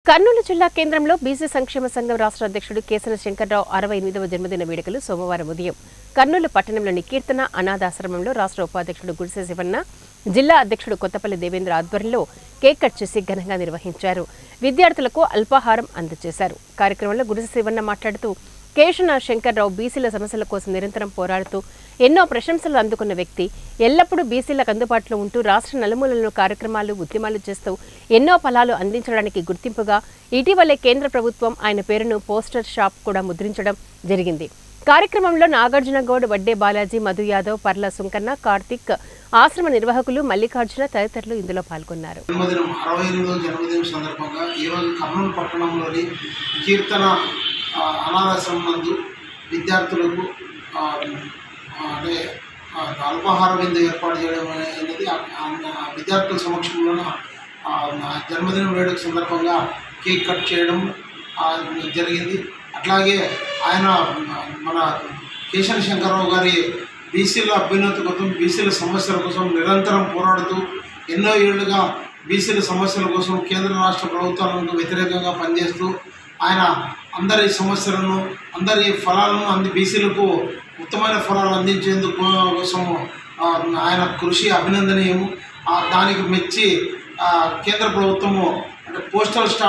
కర్నూలు జిల్లా కేంద్రంలో బీసీ సంక్షేమ సంఘం రాష్ట్ర అధ్యక్షుడు కేసన శంకర్రావు 68వ జన్మదిన వేడుకలు సోమవారం ఉదయం కర్నూలు పట్టణంలోని కీర్తన అనాథాశ్రమంలో రాష్ట్ర ఉపాధ్యక్షుడు గుడిసె శివన్న, జిల్లా అధ్యక్షుడు కొత్తపల్లి దేవేంద్ర ఆధ్వర్యంలో కేక్ కట్ చేసి ఘనంగా నిర్వహించారు. విద్యార్థులకు అల్పాహారం అందజేశారు. కార్యక్రమంలో గుడిసె శివన్న మాట్లాడుతూ కేశన శంకర్రావు బీసీల సమస్యల కోసం నిరంతరం పోరాడుతూ ఎన్నో ప్రశంసలు అందుకున్న వ్యక్తి. ఎల్లప్పుడూ బీసీలకు అందుబాటులో ఉంటూ రాష్ట్ర నలుమూలలను కార్యక్రమాలు, ఉద్యమాలు చేస్తూ ఎన్నో ఫలాలు అందించడానికి గుర్తింపుగా ఇటీవలే కేంద్ర ప్రభుత్వం ఆయన పేరును పోస్టర్ షాప్ కూడా ముద్రించడం జరిగింది. కార్యక్రమంలో నాగార్జునగౌడ్, వడ్డే బాలాజీ, మధు యాదవ్, పర్ల సుంకన్న, కార్తిక్, ఆశ్రమ నిర్వాహకులు, మల్లికార్జున తదితరులు ఇందులో పాల్గొన్నారు. జన్మదినం సందర్భంగా ఈరోజు కర్నూలు పట్టణంలోని కీర్తన అనాథాశ్రమం నందు విద్యార్థులకు అంటే అల్పాహార విందు ఏర్పాటు చేయడం అనేది విద్యార్థుల సమక్షంలో జన్మదినం వేడుక సందర్భంగా కేక్ కట్ చేయడం జరిగింది. అట్లాగే ఆయన మన కేశన శంకర్రావు గారి బీసీల అభ్యున్నతి కోసం, బీసీల సమస్యల కోసం నిరంతరం పోరాడుతూ ఎన్నో ఏళ్లుగా బీసీల సమస్యల కోసం కేంద్ర రాష్ట్ర ప్రభుత్వాలకు వ్యతిరేకంగా పనిచేస్తూ ఆయన అందరి సమస్యలను, అందరి ఫలాలను బీసీలకు ఉత్తమైన ఫలాలు అందించేందుకు కోసం ఆయన కృషి అభినందనీయము. దానికి మెచ్చి కేంద్ర ప్రభుత్వము అంటే పోస్టల్ స్టాంప్